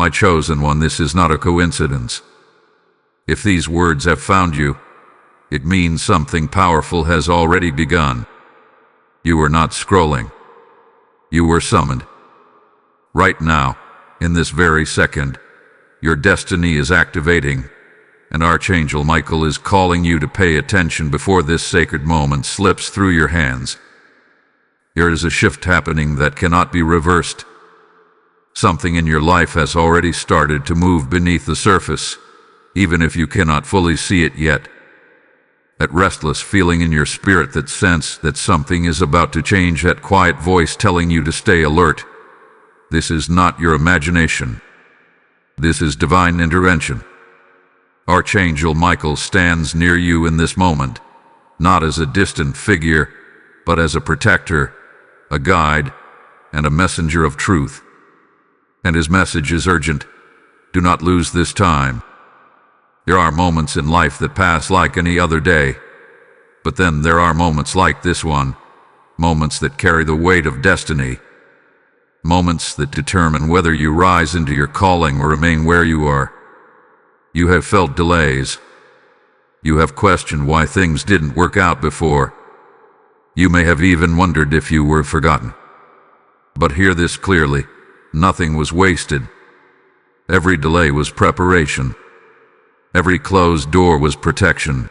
My chosen one, this is not a coincidence. If these words have found you, it means something powerful has already begun. You were not scrolling. You were summoned. Right now, in this very second, your destiny is activating, and Archangel Michael is calling you to pay attention before this sacred moment slips through your hands. There is a shift happening that cannot be reversed. Something in your life has already started to move beneath the surface, even if you cannot fully see it yet. That restless feeling in your spirit, that sense that something is about to change, that quiet voice telling you to stay alert. This is not your imagination. This is divine intervention. Archangel Michael stands near you in this moment, not as a distant figure, but as a protector, a guide, and a messenger of truth. And his message is urgent. Do not lose this time. There are moments in life that pass like any other day, but then there are moments like this one, moments that carry the weight of destiny, moments that determine whether you rise into your calling or remain where you are. You have felt delays. You have questioned why things didn't work out before. You may have even wondered if you were forgotten. But hear this clearly. Nothing was wasted. Every delay was preparation. Every closed door was protection.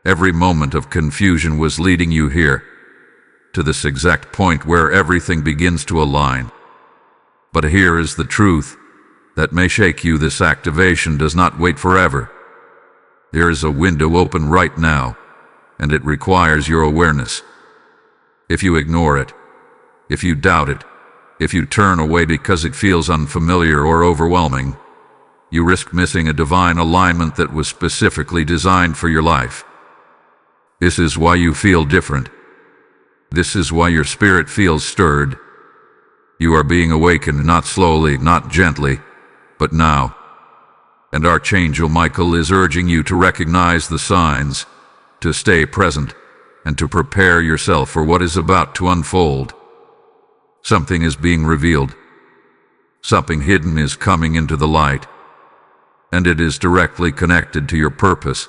Every moment of confusion was leading you here, to this exact point where everything begins to align. But here is the truth that may shake you. This activation does not wait forever. There is a window open right now, and it requires your awareness. If you ignore it, if you doubt it, if you turn away because it feels unfamiliar or overwhelming, you risk missing a divine alignment that was specifically designed for your life. This is why you feel different. This is why your spirit feels stirred. You are being awakened, not slowly, not gently, but now. And Archangel Michael is urging you to recognize the signs, to stay present, and to prepare yourself for what is about to unfold. Something is being revealed. Something hidden is coming into the light, and it is directly connected to your purpose.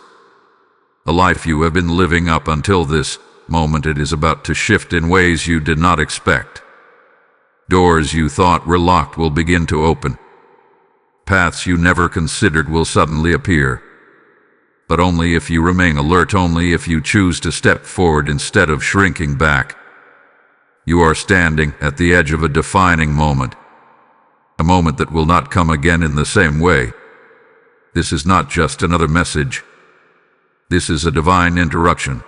A life you have been living up until this moment, it is about to shift in ways you did not expect. Doors you thought were locked will begin to open. Paths you never considered will suddenly appear. But only if you remain alert, only if you choose to step forward instead of shrinking back. You are standing at the edge of a defining moment, a moment that will not come again in the same way. This is not just another message. This is a divine interruption,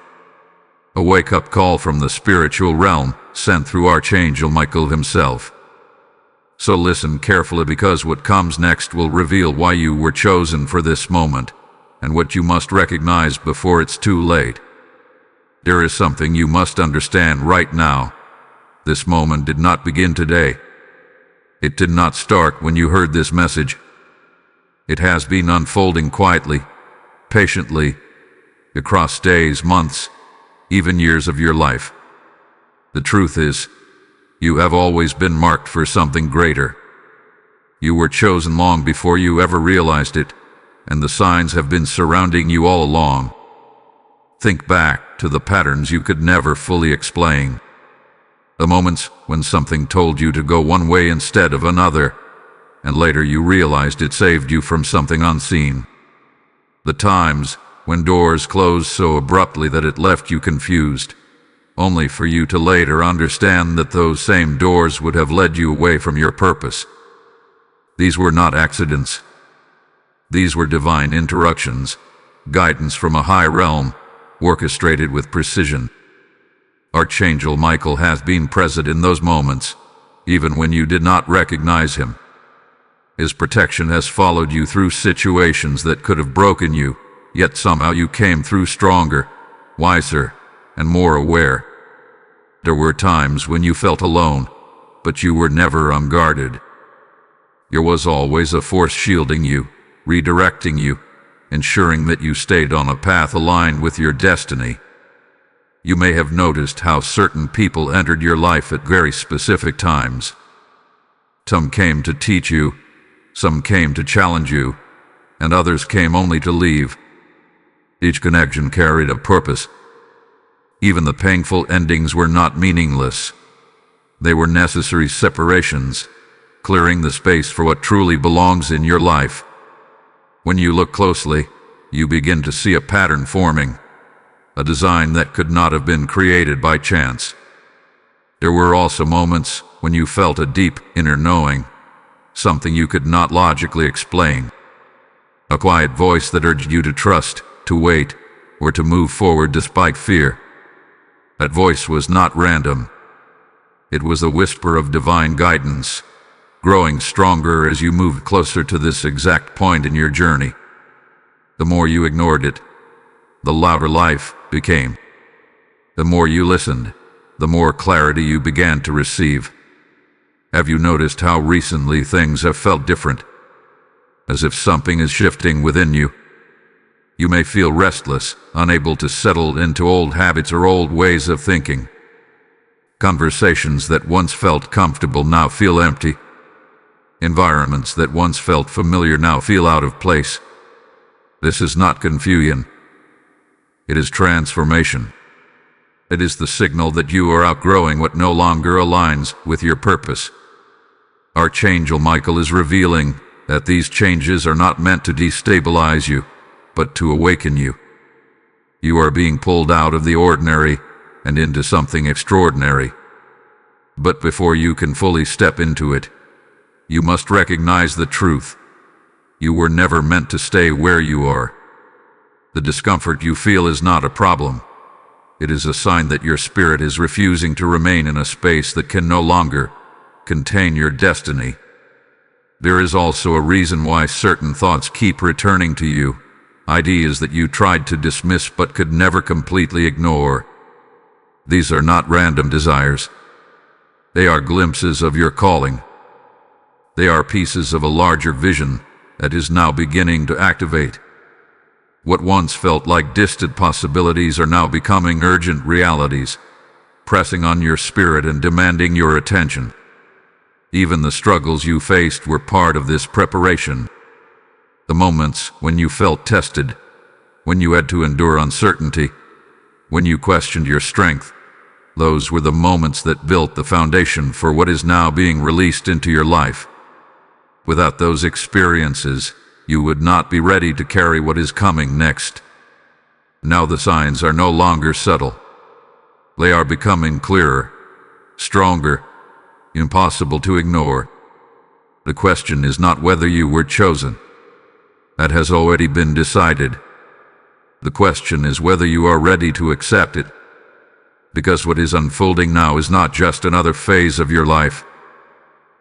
a wake-up call from the spiritual realm sent through Archangel Michael himself. So listen carefully, because what comes next will reveal why you were chosen for this moment and what you must recognize before it's too late. There is something you must understand right now. This moment did not begin today. It did not start when you heard this message. It has been unfolding quietly, patiently, across days, months, even years of your life. The truth is, you have always been marked for something greater. You were chosen long before you ever realized it, and the signs have been surrounding you all along. Think back to the patterns you could never fully explain. The moments when something told you to go one way instead of another, and later you realized it saved you from something unseen. The times when doors closed so abruptly that it left you confused, only for you to later understand that those same doors would have led you away from your purpose. These were not accidents. These were divine interruptions, guidance from a high realm, orchestrated with precision. Archangel Michael has been present in those moments, even when you did not recognize him. His protection has followed you through situations that could have broken you, yet somehow you came through stronger, wiser, and more aware. There were times when you felt alone, but you were never unguarded. There was always a force shielding you, redirecting you, ensuring that you stayed on a path aligned with your destiny. You may have noticed how certain people entered your life at very specific times. Some came to teach you, Some came to challenge you, and others came only to leave. Each connection carried a purpose. Even the painful endings were not meaningless. They were necessary separations, clearing the space for what truly belongs in your life. When you look closely, you begin to see a pattern forming, a design that could not have been created by chance. There were also moments when you felt a deep inner knowing, something you could not logically explain. A quiet voice that urged you to trust, to wait, or to move forward despite fear. That voice was not random. It was a whisper of divine guidance, growing stronger as you moved closer to this exact point in your journey. The more you ignored it, the louder life became. The more you listened, the more clarity you began to receive. Have you noticed how recently things have felt different? As if something is shifting within you. You may feel restless, unable to settle into old habits or old ways of thinking. Conversations that once felt comfortable now feel empty. Environments that once felt familiar now feel out of place. This is not confusion. It is transformation. It is the signal that you are outgrowing what no longer aligns with your purpose. Archangel Michael is revealing that these changes are not meant to destabilize you, but to awaken you. You are being pulled out of the ordinary and into something extraordinary. But before you can fully step into it, you must recognize the truth. You were never meant to stay where you are. The discomfort you feel is not a problem. It is a sign that your spirit is refusing to remain in a space that can no longer contain your destiny. There is also a reason why certain thoughts keep returning to you, ideas that you tried to dismiss but could never completely ignore. These are not random desires. They are glimpses of your calling. They are pieces of a larger vision that is now beginning to activate. What once felt like distant possibilities are now becoming urgent realities, pressing on your spirit and demanding your attention. Even the struggles you faced were part of this preparation. The moments when you felt tested, when you had to endure uncertainty, when you questioned your strength, those were the moments that built the foundation for what is now being released into your life. Without those experiences, you would not be ready to carry what is coming next. Now the signs are no longer subtle. They are becoming clearer, stronger, impossible to ignore. The question is not whether you were chosen. That has already been decided. The question is whether you are ready to accept it. Because what is unfolding now is not just another phase of your life.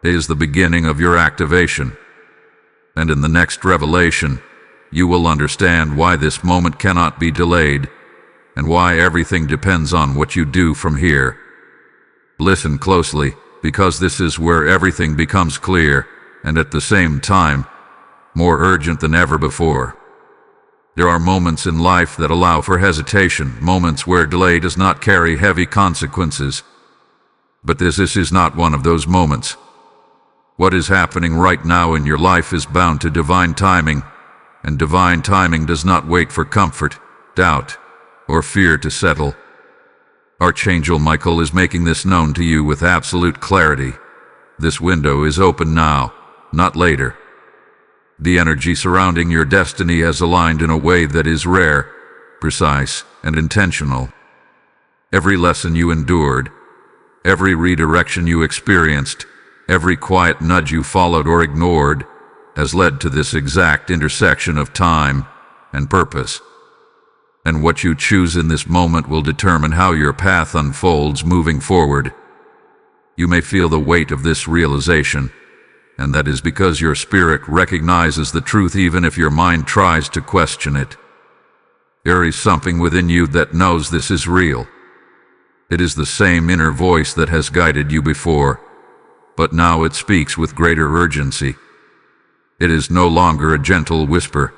It is the beginning of your activation. And in the next revelation, you will understand why this moment cannot be delayed, and why everything depends on what you do from here. Listen closely, because this is where everything becomes clear, and at the same time, more urgent than ever before. There are moments in life that allow for hesitation, moments where delay does not carry heavy consequences. But this is not one of those moments. What is happening right now in your life is bound to divine timing, and divine timing does not wait for comfort, doubt, or fear to settle. Archangel Michael is making this known to you with absolute clarity. This window is open now, not later. The energy surrounding your destiny has aligned in a way that is rare, precise, and intentional. Every lesson you endured, every redirection you experienced, every quiet nudge you followed or ignored, has led to this exact intersection of time and purpose. And what you choose in this moment will determine how your path unfolds moving forward. You may feel the weight of this realization, and that is because your spirit recognizes the truth even if your mind tries to question it. There is something within you that knows this is real. It is the same inner voice that has guided you before, but now it speaks with greater urgency. It is no longer a gentle whisper.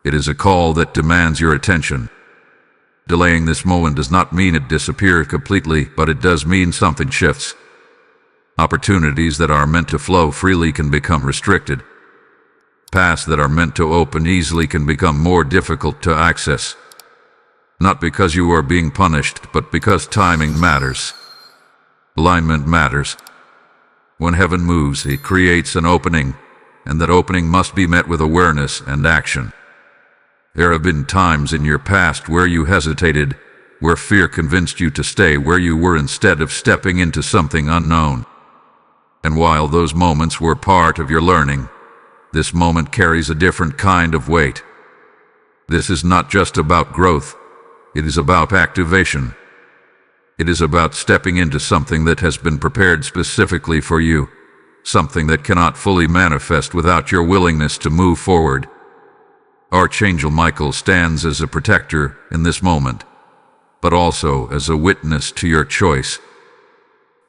It is a call that demands your attention. Delaying this moment does not mean it disappears completely, but it does mean something shifts. Opportunities that are meant to flow freely can become restricted. paths that are meant to open easily can become more difficult to access. Not because you are being punished, but because timing matters. Alignment matters. When heaven moves, it creates an opening, and that opening must be met with awareness and action. There have been times in your past where you hesitated, where fear convinced you to stay where you were instead of stepping into something unknown. And while those moments were part of your learning, this moment carries a different kind of weight. This is not just about growth, it is about activation. It is about stepping into something that has been prepared specifically for you, something that cannot fully manifest without your willingness to move forward. Archangel Michael stands as a protector in this moment, but also as a witness to your choice.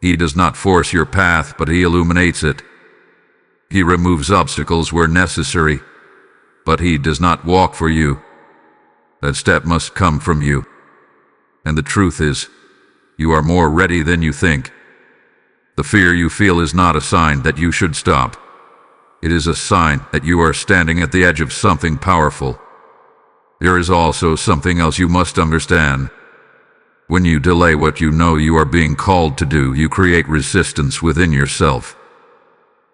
He does not force your path, but he illuminates it. He removes obstacles where necessary, but he does not walk for you. That step must come from you. And the truth is, you are more ready than you think. The fear you feel is not a sign that you should stop. It is a sign that you are standing at the edge of something powerful. There is also something else you must understand. When you delay what you know you are being called to do, you create resistance within yourself.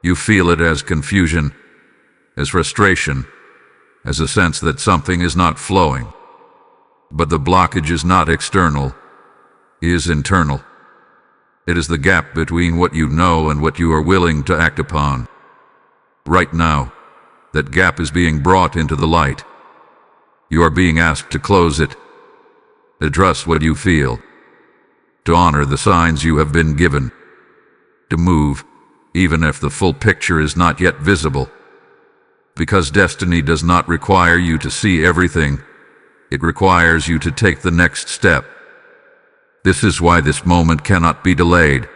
You feel it as confusion, as frustration, as a sense that something is not flowing. But the blockage is not external, it is internal. It is the gap between what you know and what you are willing to act upon. Right now, that gap is being brought into the light. You are being asked to close it, to trust what you feel, to honor the signs you have been given, to move, even if the full picture is not yet visible. Because destiny does not require you to see everything, it requires you to take the next step. This is why this moment cannot be delayed.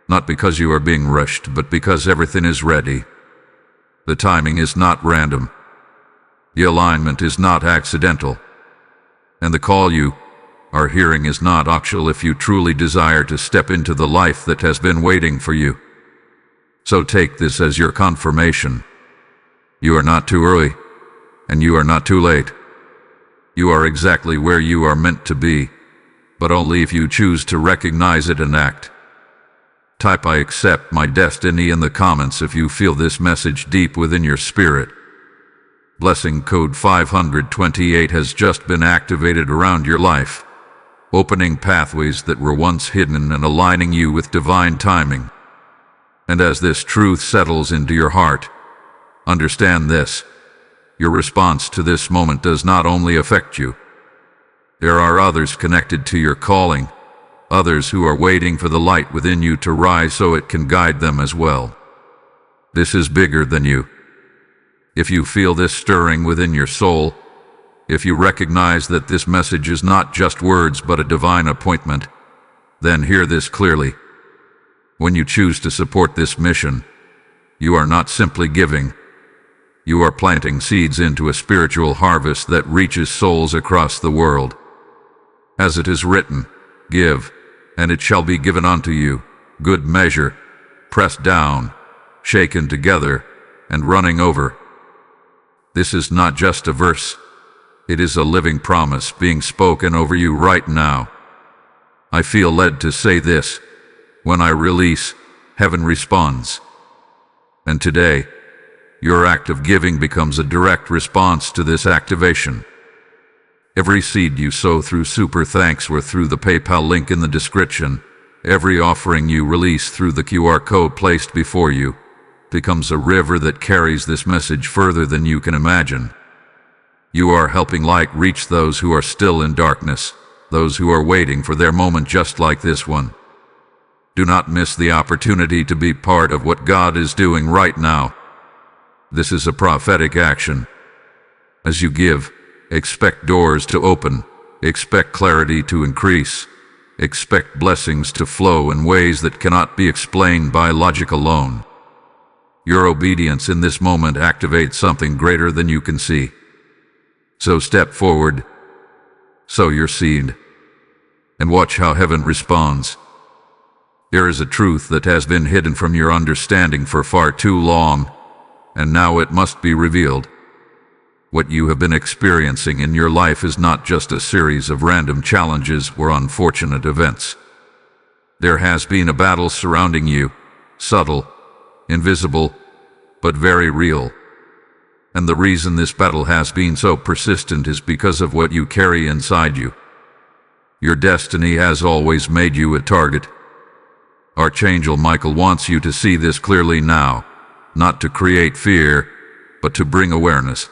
Not because you are being rushed, but because everything is ready. The timing is not random. The alignment is not accidental. And the call you are hearing is not optional if you truly desire to step into the life that has been waiting for you. So take this as your confirmation. You are not too early, and you are not too late. You are exactly where you are meant to be, but only if you choose to recognize it and act. Type "I accept my destiny" in the comments if you feel this message deep within your spirit. Blessing code 528 has just been activated around your life, opening pathways that were once hidden and aligning you with divine timing. And as this truth settles into your heart, understand this: your response to this moment does not only affect you. There are others connected to your calling, others who are waiting for the light within you to rise so it can guide them as well. This is bigger than you. If you feel this stirring within your soul, if you recognize that this message is not just words but a divine appointment, then hear this clearly. When you choose to support this mission, you are not simply giving. You are planting seeds into a spiritual harvest that reaches souls across the world. As it is written, "Give, and it shall be given unto you, good measure, pressed down, shaken together, and running over." This is not just a verse. It is a living promise being spoken over you right now. I feel led to say this: when I release, heaven responds. And today, your act of giving becomes a direct response to this activation. Every seed you sow through Super Thanks or through the PayPal link in the description, every offering you release through the QR code placed before you, becomes a river that carries this message further than you can imagine. You are helping light reach those who are still in darkness, those who are waiting for their moment just like this one. Do not miss the opportunity to be part of what God is doing right now. This is a prophetic action. As you give, expect doors to open, expect clarity to increase, expect blessings to flow in ways that cannot be explained by logic alone. Your obedience in this moment activates something greater than you can see. So step forward, sow your seed, and watch how heaven responds. There is a truth that has been hidden from your understanding for far too long, and now it must be revealed. What you have been experiencing in your life is not just a series of random challenges or unfortunate events. There has been a battle surrounding you, subtle, invisible, but very real. And the reason this battle has been so persistent is because of what you carry inside you. Your destiny has always made you a target. Archangel Michael wants you to see this clearly now, not to create fear, but to bring awareness.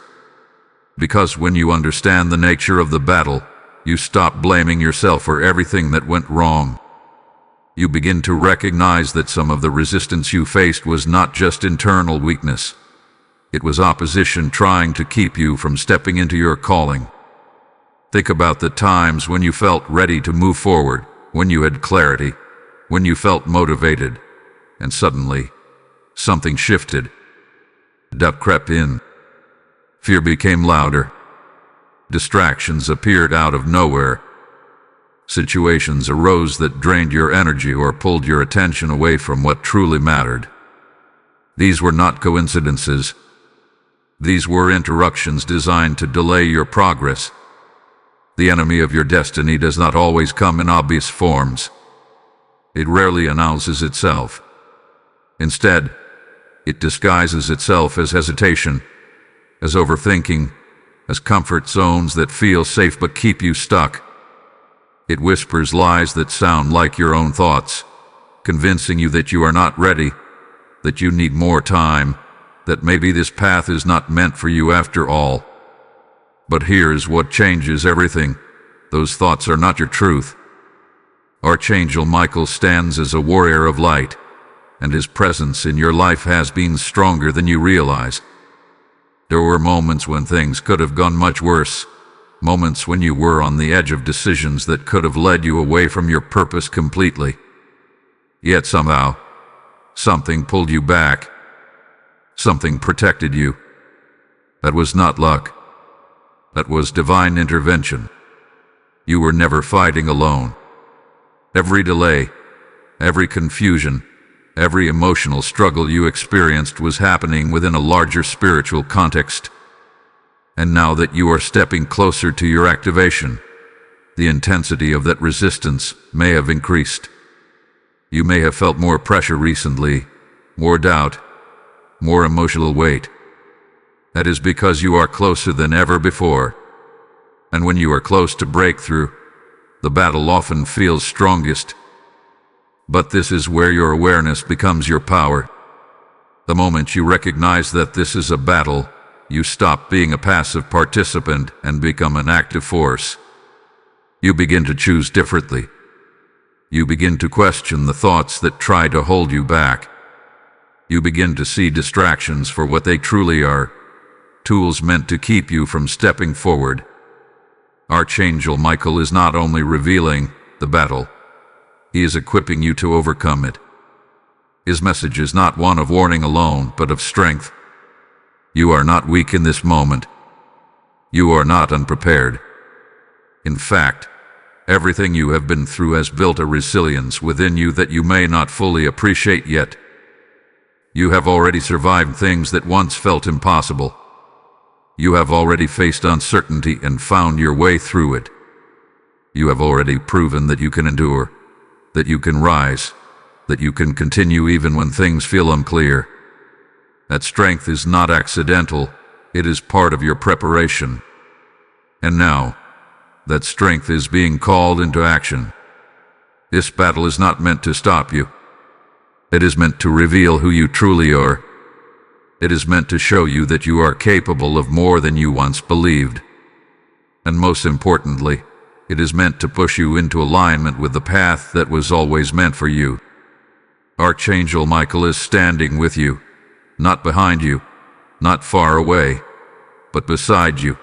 Because when you understand the nature of the battle, you stop blaming yourself for everything that went wrong. You begin to recognize that some of the resistance you faced was not just internal weakness. It was opposition trying to keep you from stepping into your calling. Think about the times when you felt ready to move forward, when you had clarity, when you felt motivated, and suddenly, something shifted. Doubt crept in. Fear became louder. Distractions appeared out of nowhere. Situations arose that drained your energy or pulled your attention away from what truly mattered. These were not coincidences. These were interruptions designed to delay your progress. The enemy of your destiny does not always come in obvious forms. It rarely announces itself. Instead, it disguises itself as hesitation, as overthinking, as comfort zones that feel safe but keep you stuck. It whispers lies that sound like your own thoughts, convincing you that you are not ready, that you need more time, that maybe this path is not meant for you after all. But here's what changes everything. Those thoughts are not your truth. Archangel Michael stands as a warrior of light, and his presence in your life has been stronger than you realize. There were moments when things could have gone much worse, moments when you were on the edge of decisions that could have led you away from your purpose completely. Yet somehow, something pulled you back. Something protected you. That was not luck. That was divine intervention. You were never fighting alone. Every delay, every confusion, every emotional struggle you experienced was happening within a larger spiritual context. And now that you are stepping closer to your activation, the intensity of that resistance may have increased. You may have felt more pressure recently, more doubt, more emotional weight. That is because you are closer than ever before. And when you are close to breakthrough, the battle often feels strongest. But this is where your awareness becomes your power. The moment you recognize that this is a battle, you stop being a passive participant and become an active force. You begin to choose differently. You begin to question the thoughts that try to hold you back. You begin to see distractions for what they truly are, tools meant to keep you from stepping forward. Archangel Michael is not only revealing the battle, he is equipping you to overcome it. His message is not one of warning alone, but of strength. You are not weak in this moment. You are not unprepared. In fact, everything you have been through has built a resilience within you that you may not fully appreciate yet. You have already survived things that once felt impossible. You have already faced uncertainty and found your way through it. You have already proven that you can endure, that you can rise, that you can continue even when things feel unclear. That strength is not accidental, it is part of your preparation. And now, that strength is being called into action. This battle is not meant to stop you. It is meant to reveal who you truly are. It is meant to show you that you are capable of more than you once believed. And most importantly, it is meant to push you into alignment with the path that was always meant for you. Archangel Michael is standing with you, not behind you, not far away, but beside you,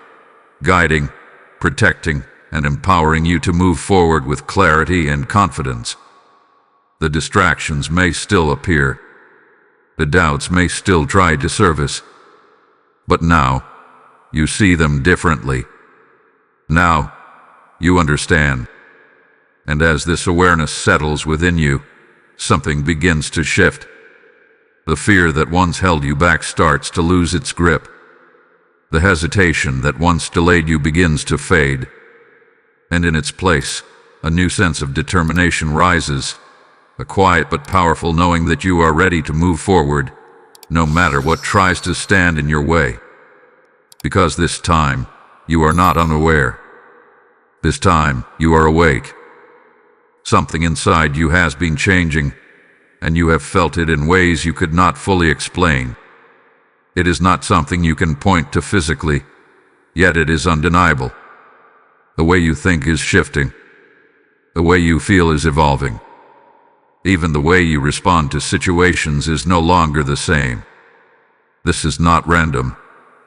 guiding, protecting, and empowering you to move forward with clarity and confidence. The distractions may still appear. The doubts may still try to surface. But now, you see them differently. Now, you understand. And as this awareness settles within you, something begins to shift. The fear that once held you back starts to lose its grip. The hesitation that once delayed you begins to fade. And in its place, a new sense of determination rises, a quiet but powerful knowing that you are ready to move forward, no matter what tries to stand in your way. Because this time, you are not unaware. This time, you are awake. Something inside you has been changing, and you have felt it in ways you could not fully explain. It is not something you can point to physically, yet it is undeniable. The way you think is shifting. The way you feel is evolving. Even the way you respond to situations is no longer the same. This is not random,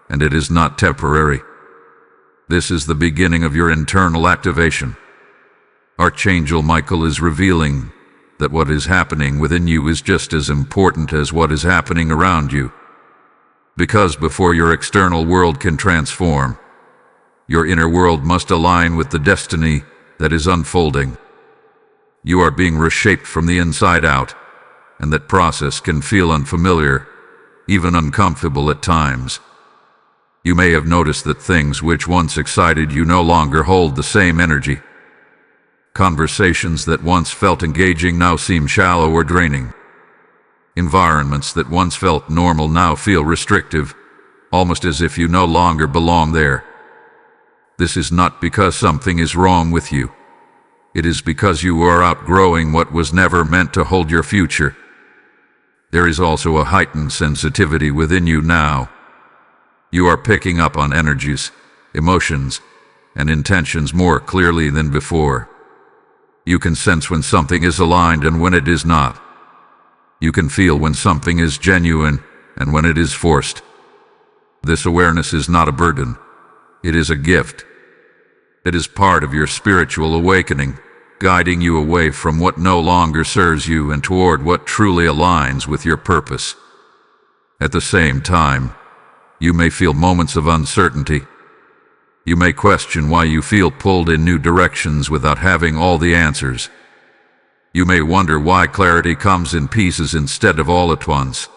and it is not temporary. This is the beginning of your internal activation. Archangel Michael is revealing that what is happening within you is just as important as what is happening around you. Because before your external world can transform, your inner world must align with the destiny that is unfolding. You are being reshaped from the inside out, and that process can feel unfamiliar, even uncomfortable at times. You may have noticed that things which once excited you no longer hold the same energy. Conversations that once felt engaging now seem shallow or draining. Environments that once felt normal now feel restrictive, almost as if you no longer belong there. This is not because something is wrong with you. It is because you are outgrowing what was never meant to hold your future. There is also a heightened sensitivity within you now. You are picking up on energies, emotions, and intentions more clearly than before. You can sense when something is aligned and when it is not. You can feel when something is genuine and when it is forced. This awareness is not a burden. It is a gift. It is part of your spiritual awakening, guiding you away from what no longer serves you and toward what truly aligns with your purpose. At the same time, you may feel moments of uncertainty. You may question why you feel pulled in new directions without having all the answers. You may wonder why clarity comes in pieces instead of all at once.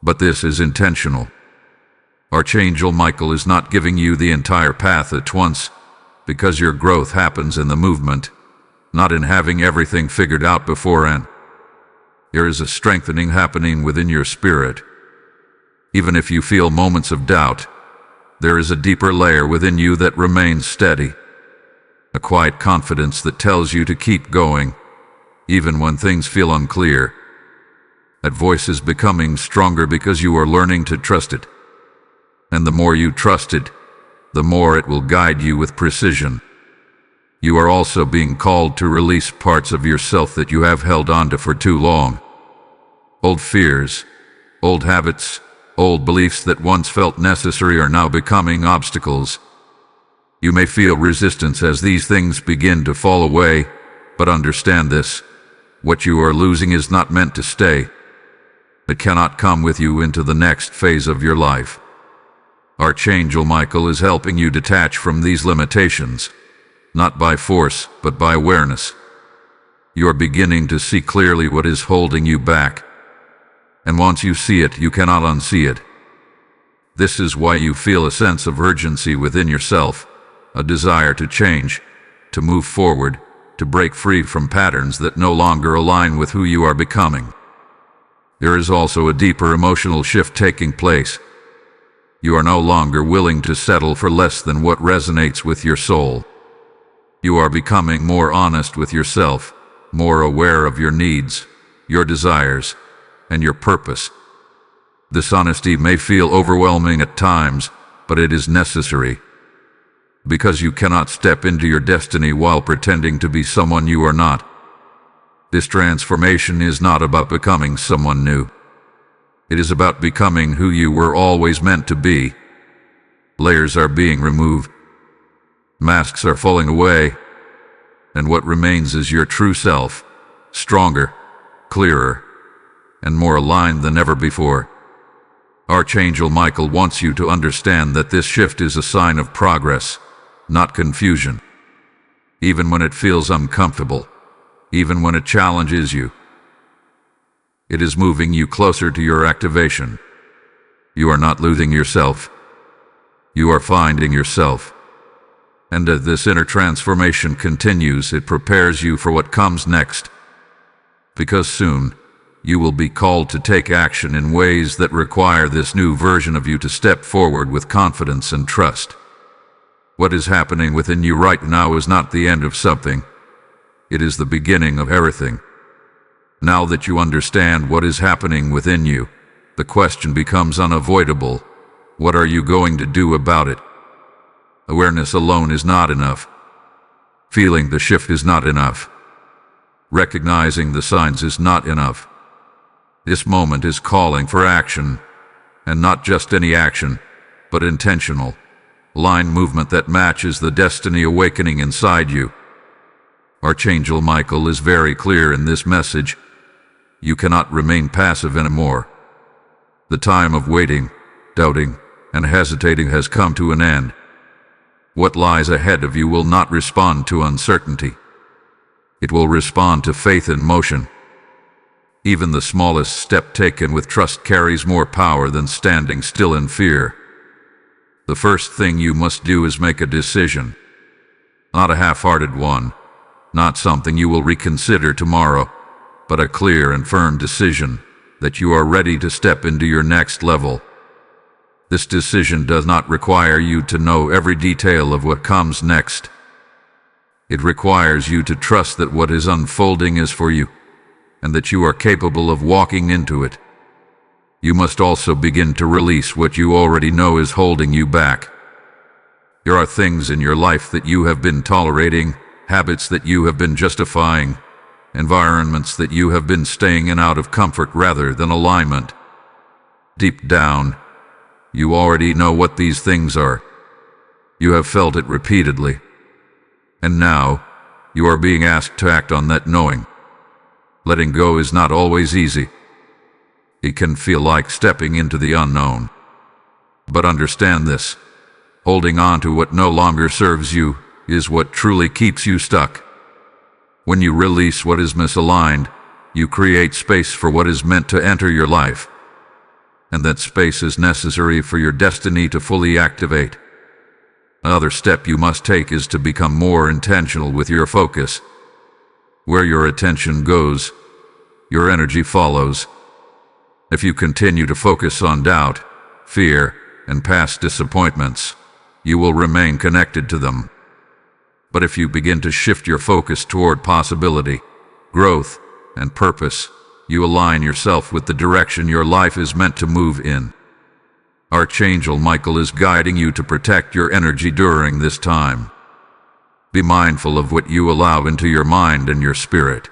But this is intentional. Archangel Michael is not giving you the entire path at once, because your growth happens in the movement, not in having everything figured out beforehand. There is a strengthening happening within your spirit. Even if you feel moments of doubt, there is a deeper layer within you that remains steady. A quiet confidence that tells you to keep going, even when things feel unclear. That voice is becoming stronger because you are learning to trust it. And the more you trust it, the more it will guide you with precision. You are also being called to release parts of yourself that you have held onto for too long. Old fears, old habits, old beliefs that once felt necessary are now becoming obstacles. You may feel resistance as these things begin to fall away, but understand this: what you are losing is not meant to stay. It cannot come with you into the next phase of your life. Archangel Michael is helping you detach from these limitations, not by force, but by awareness. You are beginning to see clearly what is holding you back. And once you see it, you cannot unsee it. This is why you feel a sense of urgency within yourself, a desire to change, to move forward, to break free from patterns that no longer align with who you are becoming. There is also a deeper emotional shift taking place. You are no longer willing to settle for less than what resonates with your soul. You are becoming more honest with yourself, more aware of your needs, your desires, and your purpose. This honesty may feel overwhelming at times, but it is necessary. Because you cannot step into your destiny while pretending to be someone you are not. This transformation is not about becoming someone new. It is about becoming who you were always meant to be. Layers are being removed. Masks are falling away. And what remains is your true self, stronger, clearer, and more aligned than ever before. Archangel Michael wants you to understand that this shift is a sign of progress, not confusion. Even when it feels uncomfortable, even when it challenges you, It is moving you closer to your activation. You are not losing yourself. You are finding yourself. And as this inner transformation continues, it prepares you for what comes next. Because soon, you will be called to take action in ways that require this new version of you to step forward with confidence and trust. What is happening within you right now is not the end of something. It is the beginning of everything. Now that you understand what is happening within you, the question becomes unavoidable. What are you going to do about it? Awareness alone is not enough. Feeling the shift is not enough. Recognizing the signs is not enough. This moment is calling for action, and not just any action, but intentional, line movement that matches the destiny awakening inside you. Archangel Michael is very clear in this message. You cannot remain passive anymore. The time of waiting, doubting, and hesitating has come to an end. What lies ahead of you will not respond to uncertainty. It will respond to faith in motion. Even the smallest step taken with trust carries more power than standing still in fear. The first thing you must do is make a decision. Not a half-hearted one, not something you will reconsider tomorrow, but a clear and firm decision that you are ready to step into your next level. This decision does not require you to know every detail of what comes next. It requires you to trust that what is unfolding is for you, and that you are capable of walking into it. You must also begin to release what you already know is holding you back. There are things in your life that you have been tolerating, habits that you have been justifying, environments that you have been staying in out of comfort rather than alignment. Deep down, you already know what these things are. You have felt it repeatedly. And now, you are being asked to act on that knowing. Letting go is not always easy. It can feel like stepping into the unknown. But understand this: holding on to what no longer serves you is what truly keeps you stuck. When you release what is misaligned, you create space for what is meant to enter your life. And that space is necessary for your destiny to fully activate. Another step you must take is to become more intentional with your focus. Where your attention goes, your energy follows. If you continue to focus on doubt, fear, and past disappointments, you will remain connected to them. But if you begin to shift your focus toward possibility, growth, and purpose, you align yourself with the direction your life is meant to move in. Archangel Michael is guiding you to protect your energy during this time. Be mindful of what you allow into your mind and your spirit.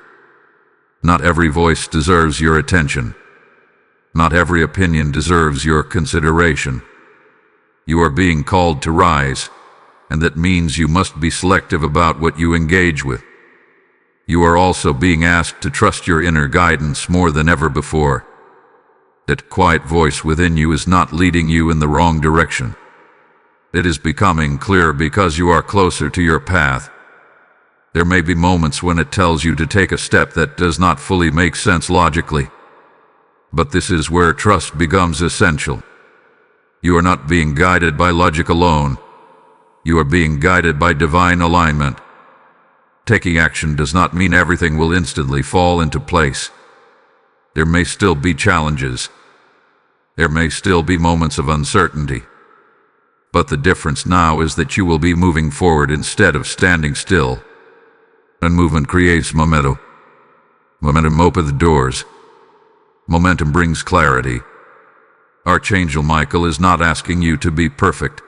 Not every voice deserves your attention. Not every opinion deserves your consideration. You are being called to rise, and that means you must be selective about what you engage with. You are also being asked to trust your inner guidance more than ever before. That quiet voice within you is not leading you in the wrong direction. It is becoming clear because you are closer to your path. There may be moments when it tells you to take a step that does not fully make sense logically. But this is where trust becomes essential. You are not being guided by logic alone. You are being guided by divine alignment. Taking action does not mean everything will instantly fall into place. There may still be challenges. There may still be moments of uncertainty. But the difference now is that you will be moving forward instead of standing still. And movement creates momentum. Momentum opens the doors. Momentum brings clarity. Archangel Michael is not asking you to be perfect.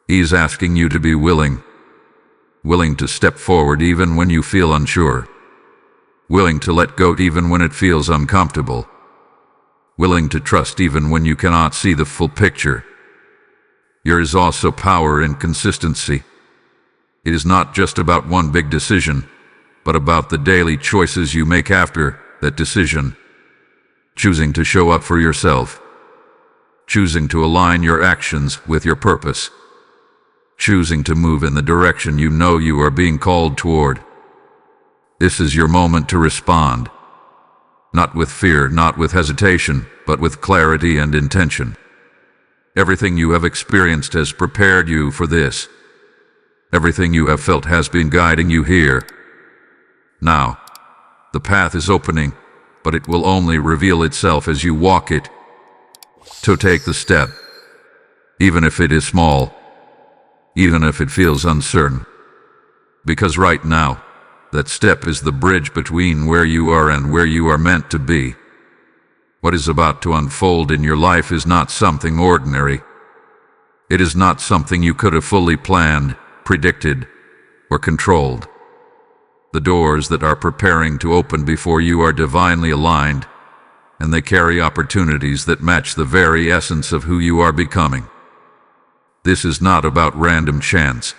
He is asking you to be willing. Willing to step forward even when you feel unsure. Willing to let go even when it feels uncomfortable. Willing to trust even when you cannot see the full picture. There is also power in consistency. It is not just about one big decision, but about the daily choices you make after that decision. Choosing to show up for yourself. Choosing to align your actions with your purpose. Choosing to move in the direction you know you are being called toward. This is your moment to respond. Not with fear, not with hesitation, but with clarity and intention. Everything you have experienced has prepared you for this. Everything you have felt has been guiding you here. Now, the path is opening, but it will only reveal itself as you walk it. So take the step, even if it is small, even if it feels uncertain. Because right now, that step is the bridge between where you are and where you are meant to be. What is about to unfold in your life is not something ordinary. It is not something you could have fully planned, predicted, or controlled. The doors that are preparing to open before you are divinely aligned, and they carry opportunities that match the very essence of who you are becoming. This is not about random chance.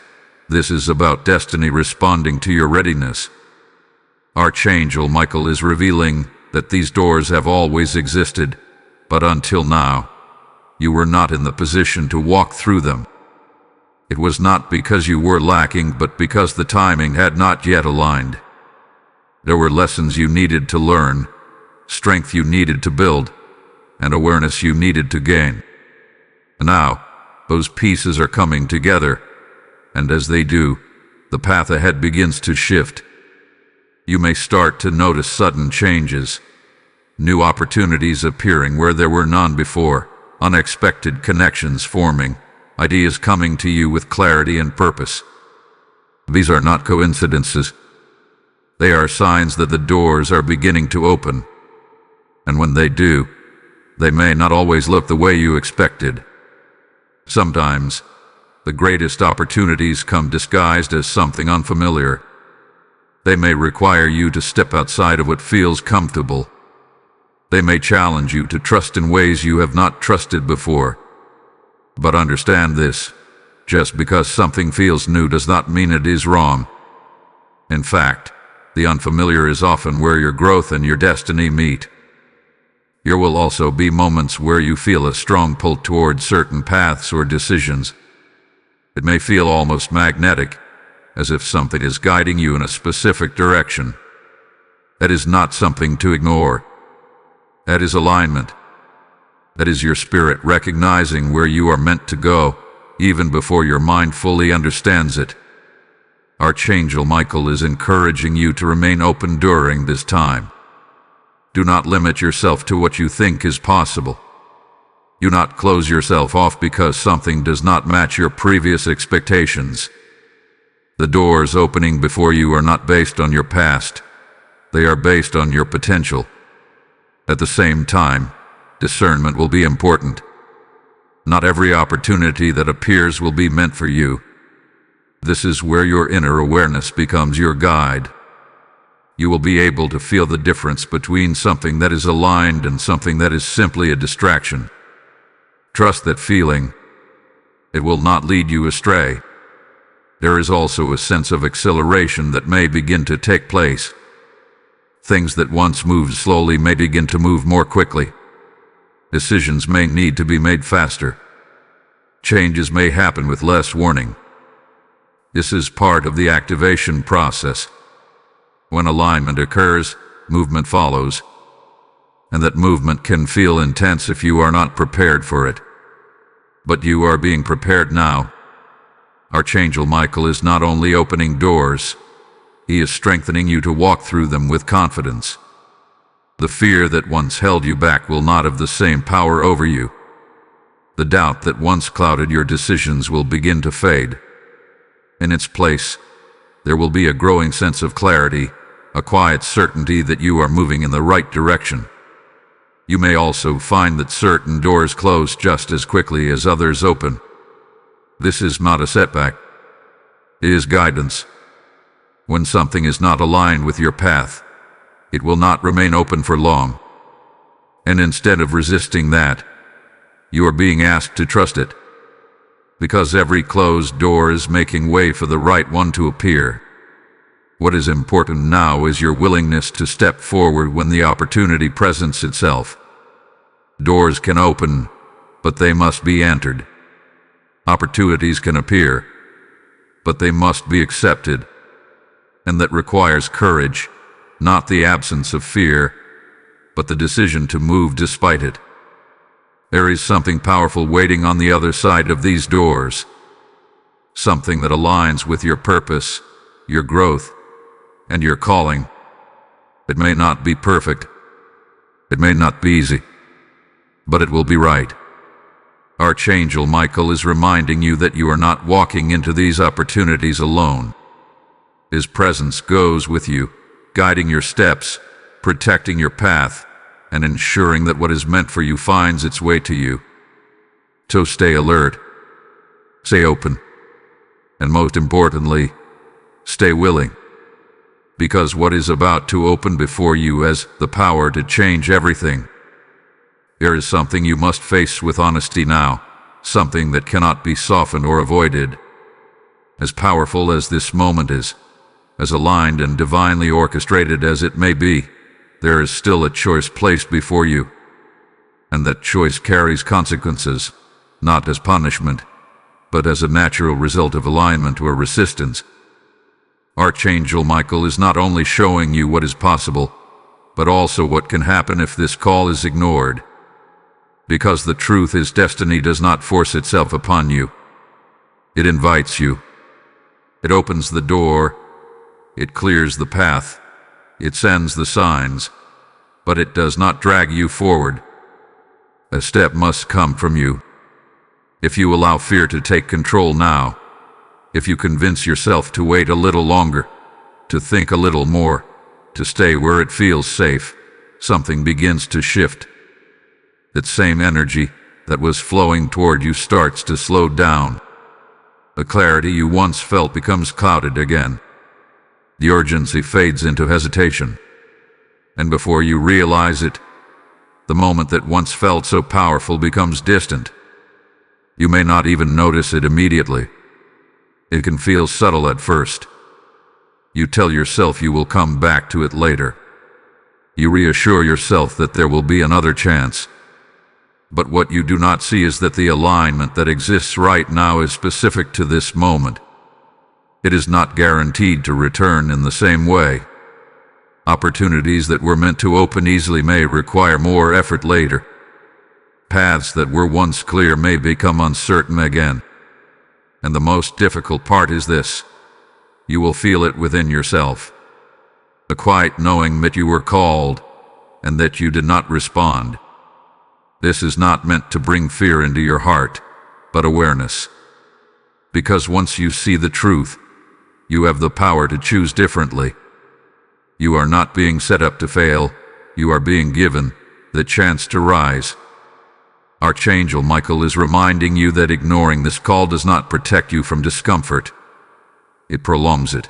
This is about destiny responding to your readiness. Archangel Michael is revealing that these doors have always existed, but until now, you were not in the position to walk through them. It was not because you were lacking, but because the timing had not yet aligned. There were lessons you needed to learn, strength you needed to build, and awareness you needed to gain. Now, those pieces are coming together, and as they do, the path ahead begins to shift. You may start to notice sudden changes, new opportunities appearing where there were none before, unexpected connections forming, ideas coming to you with clarity and purpose. These are not coincidences. They are signs that the doors are beginning to open. And when they do, they may not always look the way you expected. Sometimes, the greatest opportunities come disguised as something unfamiliar. They may require you to step outside of what feels comfortable. They may challenge you to trust in ways you have not trusted before. But understand this, just because something feels new does not mean it is wrong. In fact, the unfamiliar is often where your growth and your destiny meet. There will also be moments where you feel a strong pull toward certain paths or decisions. It may feel almost magnetic, as if something is guiding you in a specific direction. That is not something to ignore. That is alignment. That is your spirit recognizing where you are meant to go, even before your mind fully understands it. Archangel Michael is encouraging you to remain open during this time. Do not limit yourself to what you think is possible. Do not close yourself off because something does not match your previous expectations. The doors opening before you are not based on your past. They are based on your potential. At the same time, discernment will be important. Not every opportunity that appears will be meant for you. This is where your inner awareness becomes your guide. You will be able to feel the difference between something that is aligned and something that is simply a distraction. Trust that feeling. It will not lead you astray. There is also a sense of exhilaration that may begin to take place. Things that once moved slowly may begin to move more quickly. Decisions may need to be made faster. Changes may happen with less warning. This is part of the activation process. When alignment occurs, movement follows. And that movement can feel intense if you are not prepared for it. But you are being prepared now. Archangel Michael is not only opening doors, he is strengthening you to walk through them with confidence. The fear that once held you back will not have the same power over you. The doubt that once clouded your decisions will begin to fade. In its place, there will be a growing sense of clarity, a quiet certainty that you are moving in the right direction. You may also find that certain doors close just as quickly as others open. This is not a setback. It is guidance. When something is not aligned with your path, it will not remain open for long. And instead of resisting that, you are being asked to trust it. Because every closed door is making way for the right one to appear. What is important now is your willingness to step forward when the opportunity presents itself. Doors can open, but they must be entered. Opportunities can appear, but they must be accepted. And that requires courage, not the absence of fear, but the decision to move despite it. There is something powerful waiting on the other side of these doors. Something that aligns with your purpose, your growth, and your calling. It may not be perfect. It may not be easy. But it will be right. Archangel Michael is reminding you that you are not walking into these opportunities alone. His presence goes with you, guiding your steps, protecting your path, and ensuring that what is meant for you finds its way to you. So stay alert, stay open, and most importantly, stay willing. Because what is about to open before you has the power to change everything. There is something you must face with honesty now, something that cannot be softened or avoided. As powerful as this moment is, as aligned and divinely orchestrated as it may be, there is still a choice placed before you. And that choice carries consequences, not as punishment, but as a natural result of alignment or resistance. Archangel Michael is not only showing you what is possible, but also what can happen if this call is ignored. Because the truth is, destiny does not force itself upon you. It invites you. It opens the door. It clears the path. It sends the signs. But it does not drag you forward. A step must come from you. If you allow fear to take control now, if you convince yourself to wait a little longer, to think a little more, to stay where it feels safe, something begins to shift. That same energy that was flowing toward you starts to slow down. The clarity you once felt becomes clouded again. The urgency fades into hesitation. And before you realize it, the moment that once felt so powerful becomes distant. You may not even notice it immediately. It can feel subtle at first. You tell yourself you will come back to it later. You reassure yourself that there will be another chance. But what you do not see is that the alignment that exists right now is specific to this moment. It is not guaranteed to return in the same way. Opportunities that were meant to open easily may require more effort later. Paths that were once clear may become uncertain again. And the most difficult part is this: you will feel it within yourself. The quiet knowing that you were called and that you did not respond. This is not meant to bring fear into your heart, but awareness. Because once you see the truth, you have the power to choose differently. You are not being set up to fail. You are being given the chance to rise. Archangel Michael is reminding you that ignoring this call does not protect you from discomfort. It prolongs it.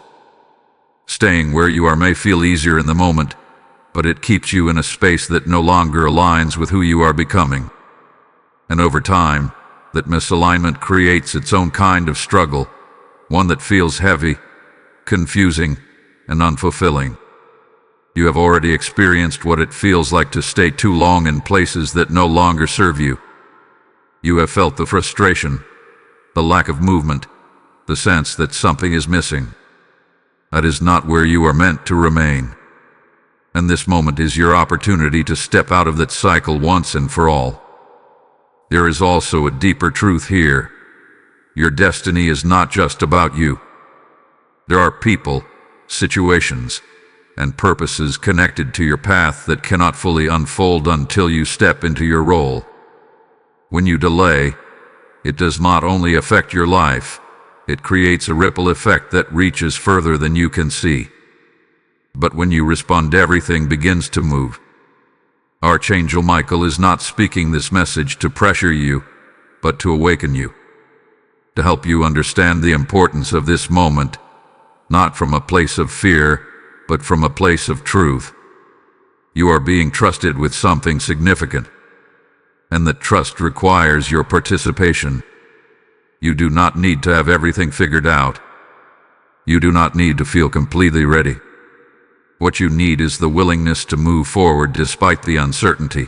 Staying where you are may feel easier in the moment, but it keeps you in a space that no longer aligns with who you are becoming. And over time, that misalignment creates its own kind of struggle, one that feels heavy, confusing, and unfulfilling. You have already experienced what it feels like to stay too long in places that no longer serve you. You have felt the frustration, the lack of movement, the sense that something is missing. That is not where you are meant to remain. And this moment is your opportunity to step out of that cycle once and for all. There is also a deeper truth here. Your destiny is not just about you. There are people, situations, and purposes connected to your path that cannot fully unfold until you step into your role. When you delay, it does not only affect your life, it creates a ripple effect that reaches further than you can see. But when you respond, everything begins to move. Archangel Michael is not speaking this message to pressure you, but to awaken you, to help you understand the importance of this moment, not from a place of fear, but from a place of truth. You are being trusted with something significant, and that trust requires your participation. You do not need to have everything figured out. You do not need to feel completely ready. What you need is the willingness to move forward despite the uncertainty.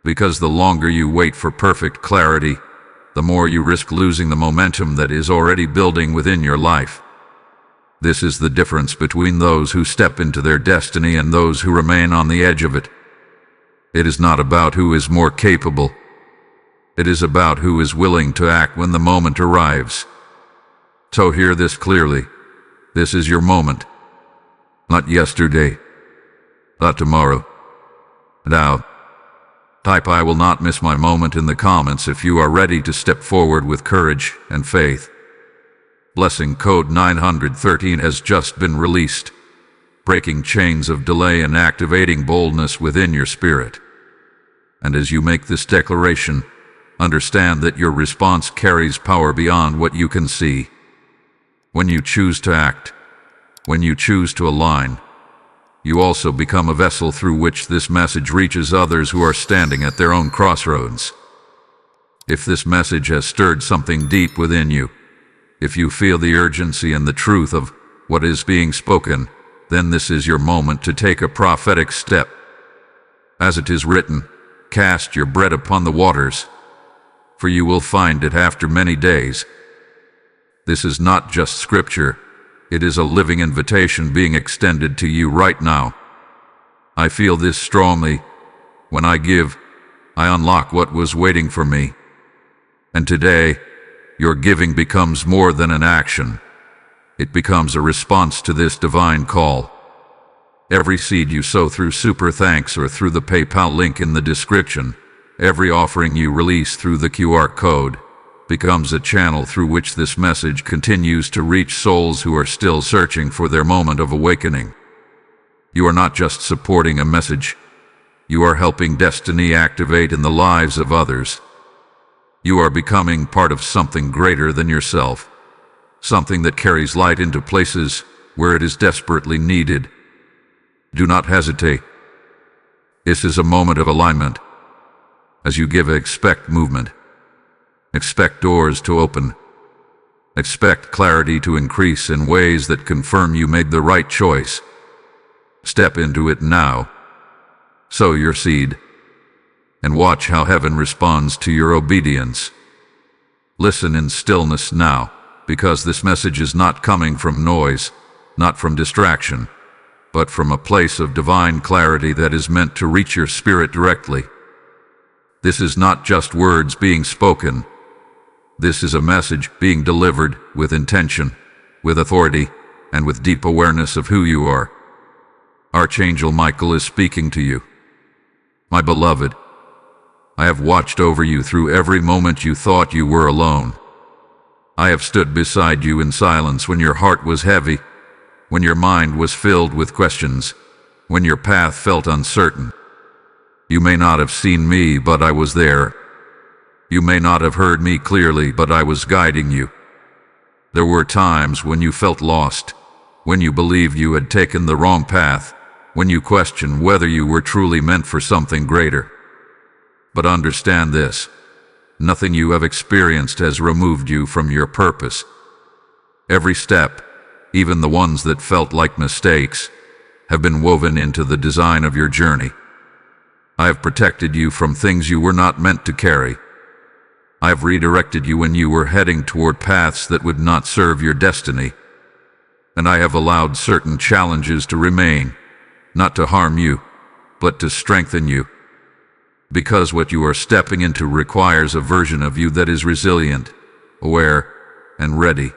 Because the longer you wait for perfect clarity, the more you risk losing the momentum that is already building within your life. This is the difference between those who step into their destiny and those who remain on the edge of it. It is not about who is more capable. It is about who is willing to act when the moment arrives. So hear this clearly. This is your moment. Not yesterday. Not tomorrow. Now. Type "I will not miss my moment" in the comments if you are ready to step forward with courage and faith. Blessing code 913 has just been released, breaking chains of delay and activating boldness within your spirit. And as you make this declaration, understand that your response carries power beyond what you can see. When you choose to act, when you choose to align, you also become a vessel through which this message reaches others who are standing at their own crossroads. If this message has stirred something deep within you, if you feel the urgency and the truth of what is being spoken, then this is your moment to take a prophetic step. As it is written, "Cast your bread upon the waters, for you will find it after many days." This is not just scripture. It is a living invitation being extended to you right now. I feel this strongly. When I give, I unlock what was waiting for me. And today, your giving becomes more than an action. It becomes a response to this divine call. Every seed you sow through Super Thanks or through the PayPal link in the description, every offering you release through the QR code, becomes a channel through which this message continues to reach souls who are still searching for their moment of awakening. You are not just supporting a message. You are helping destiny activate in the lives of others. You are becoming part of something greater than yourself, something that carries light into places where it is desperately needed. Do not hesitate. This is a moment of alignment. As you give, expect movement. Expect doors to open. Expect clarity to increase in ways that confirm you made the right choice. Step into it now. Sow your seed. And watch how heaven responds to your obedience. Listen in stillness now, because this message is not coming from noise, not from distraction, but from a place of divine clarity that is meant to reach your spirit directly. This is not just words being spoken. This is a message being delivered with intention, with authority, and with deep awareness of who you are. Archangel Michael is speaking to you. My beloved, I have watched over you through every moment you thought you were alone. I have stood beside you in silence when your heart was heavy, when your mind was filled with questions, when your path felt uncertain. You may not have seen me, but I was there. You may not have heard me clearly, but I was guiding you. There were times when you felt lost, when you believed you had taken the wrong path, when you questioned whether you were truly meant for something greater. But understand this: nothing you have experienced has removed you from your purpose. Every step, even the ones that felt like mistakes, have been woven into the design of your journey. I have protected you from things you were not meant to carry. I have redirected you when you were heading toward paths that would not serve your destiny. And I have allowed certain challenges to remain, not to harm you, but to strengthen you. Because what you are stepping into requires a version of you that is resilient, aware, and ready.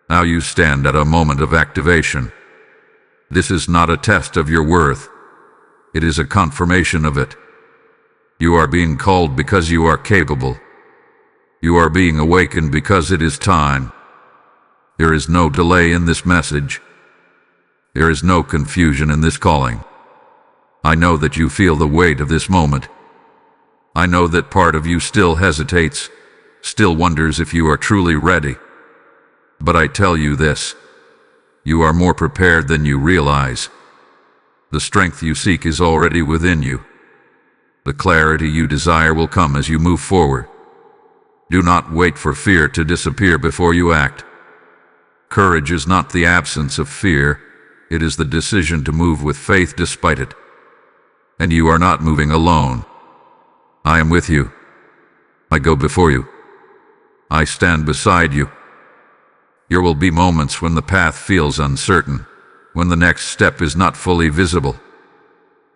Now you stand at a moment of activation. This is not a test of your worth. It is a confirmation of it. You are being called because you are capable. You are being awakened because it is time. There is no delay in this message. There is no confusion in this calling. I know that you feel the weight of this moment. I know that part of you still hesitates, still wonders if you are truly ready. But I tell you this: you are more prepared than you realize. The strength you seek is already within you. The clarity you desire will come as you move forward. Do not wait for fear to disappear before you act. Courage is not the absence of fear. It is the decision to move with faith despite it. And you are not moving alone. I am with you. I go before you. I stand beside you. There will be moments when the path feels uncertain, when the next step is not fully visible.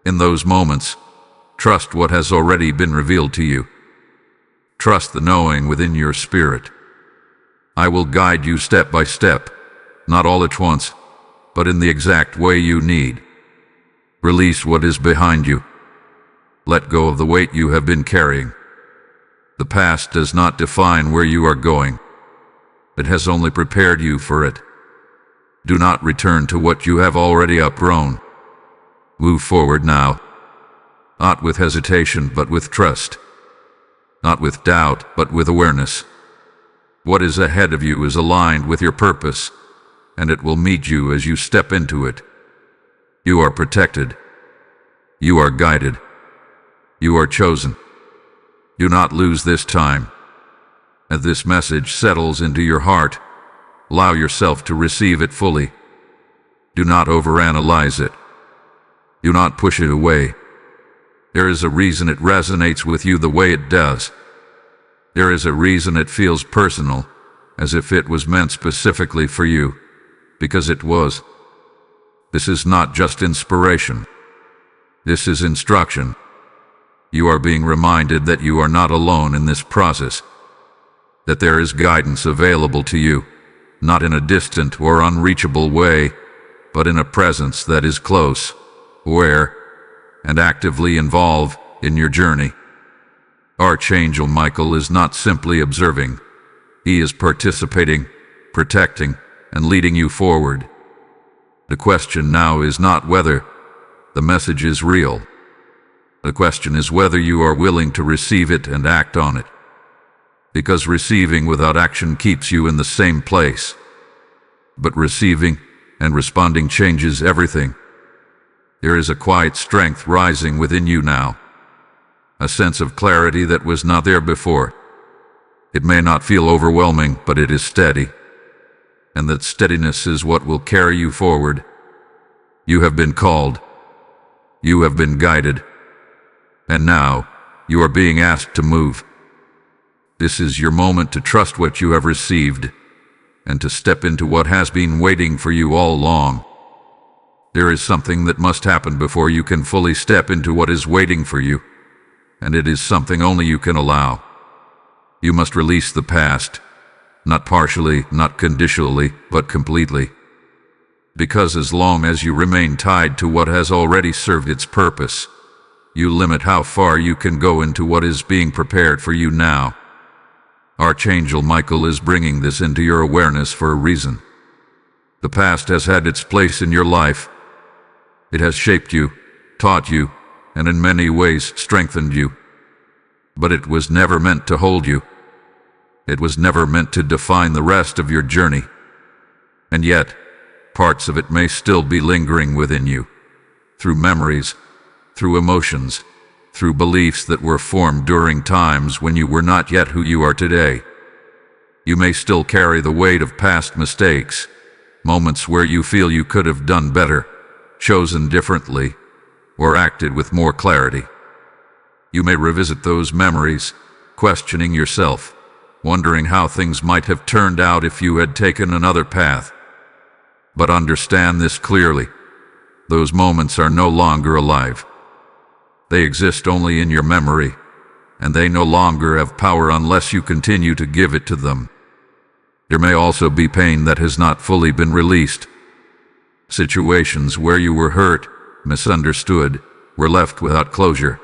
In those moments, Trust what has already been revealed to you. Trust the knowing within your spirit. I will guide you step by step, not all at once, but in the exact way you need. Release what is behind you. Let go of the weight you have been carrying. The past does not define where you are going. It has only prepared you for it. Do not return to what you have already outgrown. Move forward now, not with hesitation but with trust, not with doubt but with awareness. What is ahead of you is aligned with your purpose, and it will meet you as you step into it. You are protected. You are guided. You are chosen. Do not lose this time. As this message settles into your heart, allow yourself to receive it fully. Do not overanalyze it. Do not push it away. There is a reason it resonates with you the way it does. There is a reason it feels personal, as if it was meant specifically for you, because it was. This is not just inspiration. This is instruction. You are being reminded that you are not alone in this process, that there is guidance available to you, not in a distant or unreachable way, but in a presence that is close, aware, and actively involved in your journey. Archangel Michael is not simply observing. He is participating, protecting, and leading you forward. The question now is not whether the message is real. The question is whether you are willing to receive it and act on it. Because receiving without action keeps you in the same place. But receiving and responding changes everything. There is a quiet strength rising within you now. A sense of clarity that was not there before. It may not feel overwhelming, but it is steady. And that steadiness is what will carry you forward. You have been called. You have been guided. And now, you are being asked to move. This is your moment to trust what you have received, and to step into what has been waiting for you all along. There is something that must happen before you can fully step into what is waiting for you, and it is something only you can allow. You must release the past, not partially, not conditionally, but completely. Because as long as you remain tied to what has already served its purpose, you limit how far you can go into what is being prepared for you now. Archangel Michael is bringing this into your awareness for a reason. The past has had its place in your life. It has shaped you, taught you, and in many ways strengthened you. But it was never meant to hold you. It was never meant to define the rest of your journey. And yet, parts of it may still be lingering within you, through memories, through emotions, through beliefs that were formed during times when you were not yet who you are today. You may still carry the weight of past mistakes, moments where you feel you could have done better, chosen differently, or acted with more clarity. You may revisit those memories, questioning yourself, wondering how things might have turned out if you had taken another path. But understand this clearly. Those moments are no longer alive. They exist only in your memory, and they no longer have power unless you continue to give it to them. There may also be pain that has not fully been released. Situations where you were hurt, misunderstood, were left without closure.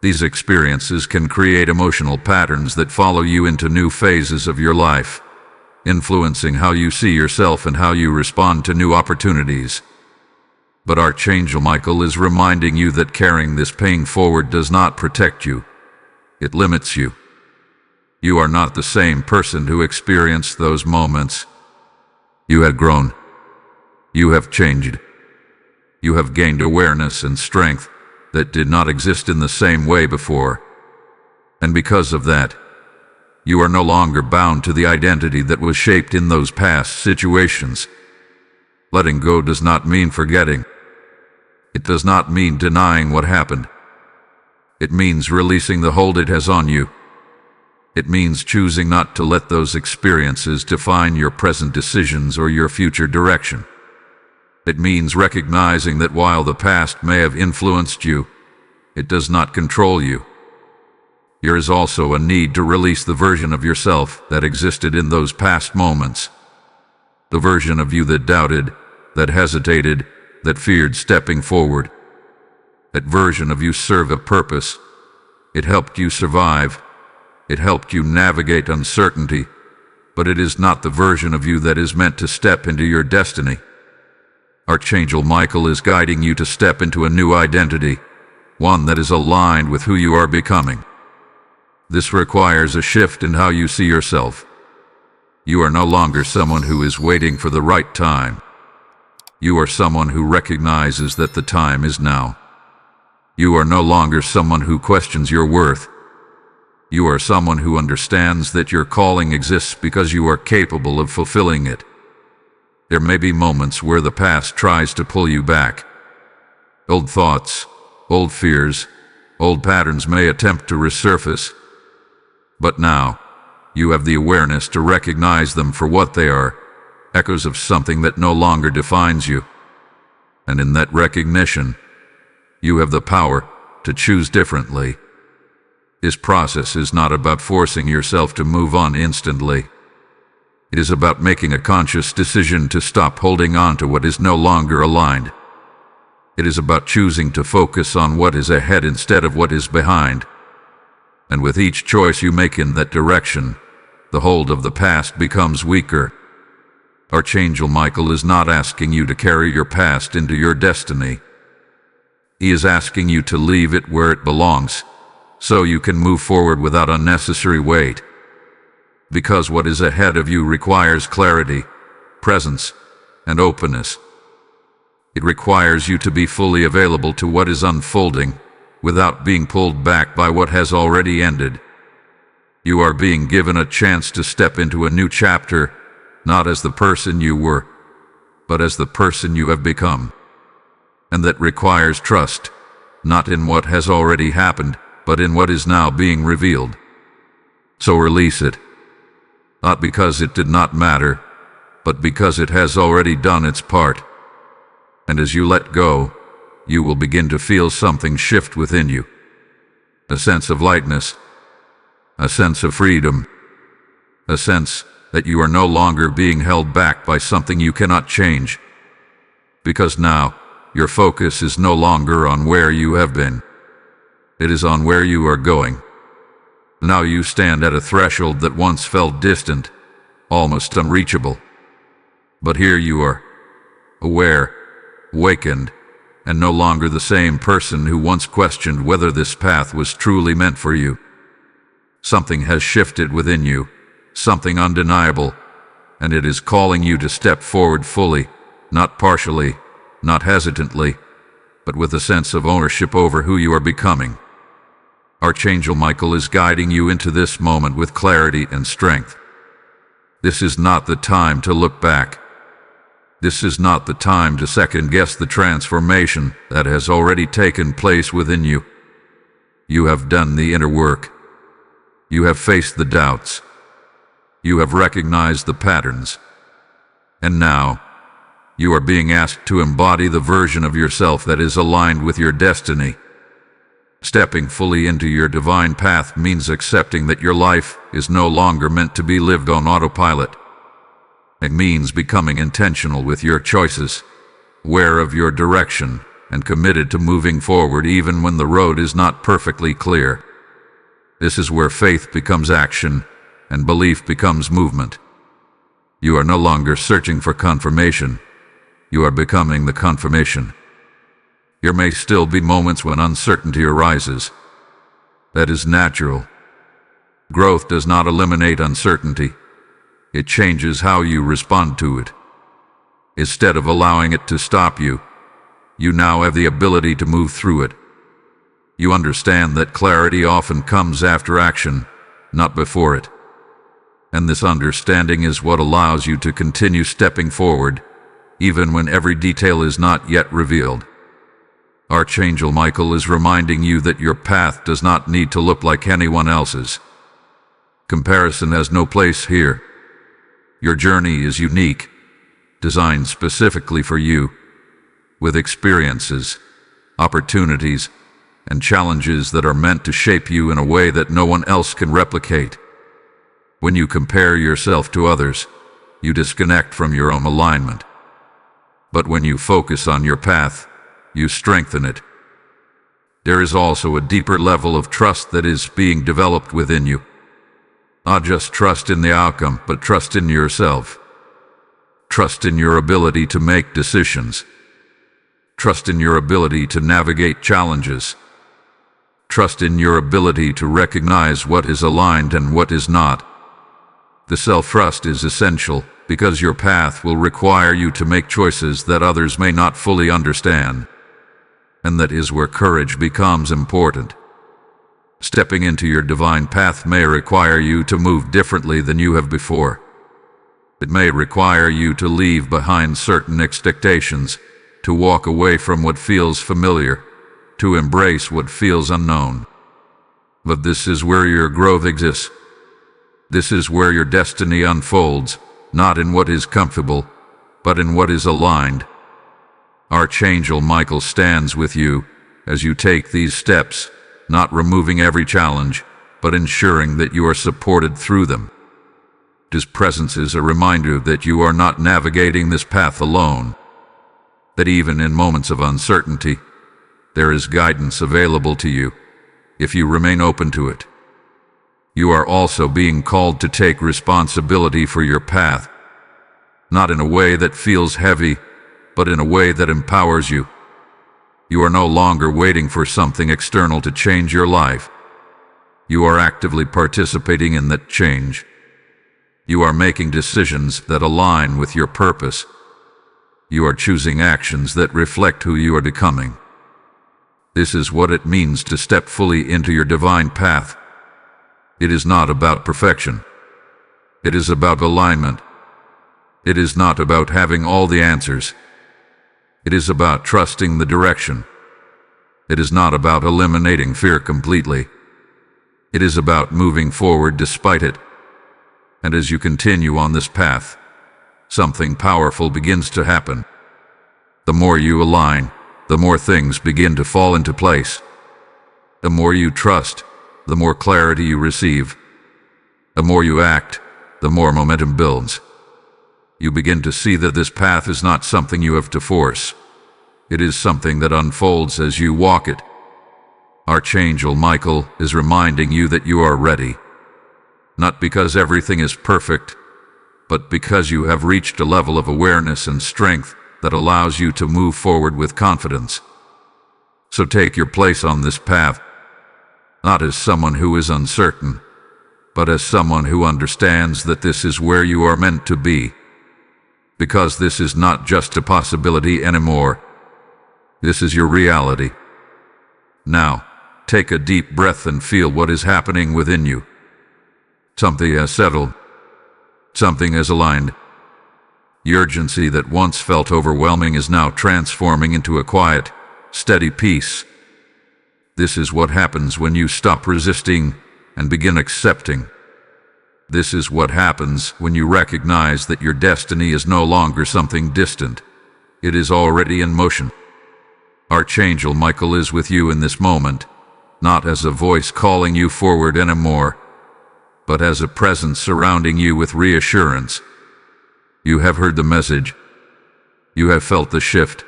These experiences can create emotional patterns that follow you into new phases of your life, influencing how you see yourself and how you respond to new opportunities. But Archangel Michael is reminding you that carrying this pain forward does not protect you. It limits you. You are not the same person who experienced those moments. You have grown. You have changed. You have gained awareness and strength that did not exist in the same way before. And because of that, you are no longer bound to the identity that was shaped in those past situations. Letting go does not mean forgetting. It does not mean denying what happened. It means releasing the hold it has on you. It means choosing not to let those experiences define your present decisions or your future direction. It means recognizing that while the past may have influenced you, It does not control you. There is also a need to release the version of yourself that existed in those past moments. The version of you that doubted, that hesitated, that feared stepping forward. That version of you served a purpose. It helped you survive. It helped you navigate uncertainty. But it is not the version of you that is meant to step into your destiny. Archangel Michael is guiding you to step into a new identity, one that is aligned with who you are becoming. This requires a shift in how you see yourself. You are no longer someone who is waiting for the right time. You are someone who recognizes that the time is now. You are no longer someone who questions your worth. You are someone who understands that your calling exists because you are capable of fulfilling it. There may be moments where the past tries to pull you back. Old thoughts, old fears, old patterns may attempt to resurface. But now, you have the awareness to recognize them for what they are, echoes of something that no longer defines you. And in that recognition, you have the power to choose differently. This process is not about forcing yourself to move on instantly. It is about making a conscious decision to stop holding on to what is no longer aligned. It is about choosing to focus on what is ahead instead of what is behind. And with each choice you make in that direction, the hold of the past becomes weaker. Archangel Michael is not asking you to carry your past into your destiny. He is asking you to leave it where it belongs, so you can move forward without unnecessary weight. Because what is ahead of you requires clarity, presence, and openness. It requires you to be fully available to what is unfolding, without being pulled back by what has already ended. You are being given a chance to step into a new chapter, not as the person you were, but as the person you have become. And that requires trust, not in what has already happened, but in what is now being revealed. So release it. Not because it did not matter, but because it has already done its part. And as you let go, you will begin to feel something shift within you. A sense of lightness, a sense of freedom, a sense that you are no longer being held back by something you cannot change. Because now, your focus is no longer on where you have been. It is on where you are going. Now you stand at a threshold that once felt distant, almost unreachable. But here you are, aware, awakened, and no longer the same person who once questioned whether this path was truly meant for you. Something has shifted within you, something undeniable, and it is calling you to step forward fully, not partially, not hesitantly, but with a sense of ownership over who you are becoming. Archangel Michael is guiding you into this moment with clarity and strength. This is not the time to look back. This is not the time to second-guess the transformation that has already taken place within you. You have done the inner work. You have faced the doubts. You have recognized the patterns. And now, you are being asked to embody the version of yourself that is aligned with your destiny. Stepping fully into your divine path means accepting that your life is no longer meant to be lived on autopilot. It means becoming intentional with your choices, aware of your direction, and committed to moving forward even when the road is not perfectly clear. This is where faith becomes action and belief becomes movement. You are no longer searching for confirmation. You are becoming the confirmation. There may still be moments when uncertainty arises. That is natural. Growth does not eliminate uncertainty. It changes how you respond to it. Instead of allowing it to stop you, you now have the ability to move through it. You understand that clarity often comes after action, not before it. And this understanding is what allows you to continue stepping forward, even when every detail is not yet revealed. Archangel Michael is reminding you that your path does not need to look like anyone else's. Comparison has no place here. Your journey is unique, designed specifically for you, with experiences, opportunities, and challenges that are meant to shape you in a way that no one else can replicate. When you compare yourself to others, you disconnect from your own alignment. But when you focus on your path, you strengthen it. There is also a deeper level of trust that is being developed within you. Not just trust in the outcome, but trust in yourself. Trust in your ability to make decisions. Trust in your ability to navigate challenges. Trust in your ability to recognize what is aligned and what is not. The self-trust is essential because your path will require you to make choices that others may not fully understand. And that is where courage becomes important. Stepping into your divine path may require you to move differently than you have before. It may require you to leave behind certain expectations, to walk away from what feels familiar, to embrace what feels unknown. But this is where your growth exists. This is where your destiny unfolds, not in what is comfortable, but in what is aligned. Archangel Michael stands with you as you take these steps, not removing every challenge, but ensuring that you are supported through them. His presence is a reminder that you are not navigating this path alone, that even in moments of uncertainty, there is guidance available to you, if you remain open to it. You are also being called to take responsibility for your path, not in a way that feels heavy, but in a way that empowers you. You are no longer waiting for something external to change your life. You are actively participating in that change. You are making decisions that align with your purpose. You are choosing actions that reflect who you are becoming. This is what it means to step fully into your divine path. It is not about perfection. It is about alignment. It is not about having all the answers. It is about trusting the direction. It is not about eliminating fear completely. It is about moving forward despite it. And as you continue on this path, something powerful begins to happen. The more you align, the more things begin to fall into place. The more you trust, the more clarity you receive. The more you act, the more momentum builds. You begin to see that this path is not something you have to force. It is something that unfolds as you walk it. Archangel Michael is reminding you that you are ready. Not because everything is perfect, but because you have reached a level of awareness and strength that allows you to move forward with confidence. So take your place on this path, not as someone who is uncertain, but as someone who understands that this is where you are meant to be. Because this is not just a possibility anymore. This is your reality. Now, take a deep breath and feel what is happening within you. Something has settled. Something has aligned. The urgency that once felt overwhelming is now transforming into a quiet, steady peace. This is what happens when you stop resisting and begin accepting. This is what happens when you recognize that your destiny is no longer something distant. It is already in motion. Archangel Michael is with you in this moment, not as a voice calling you forward anymore, but as a presence surrounding you with reassurance. You have heard the message. You have felt the shift.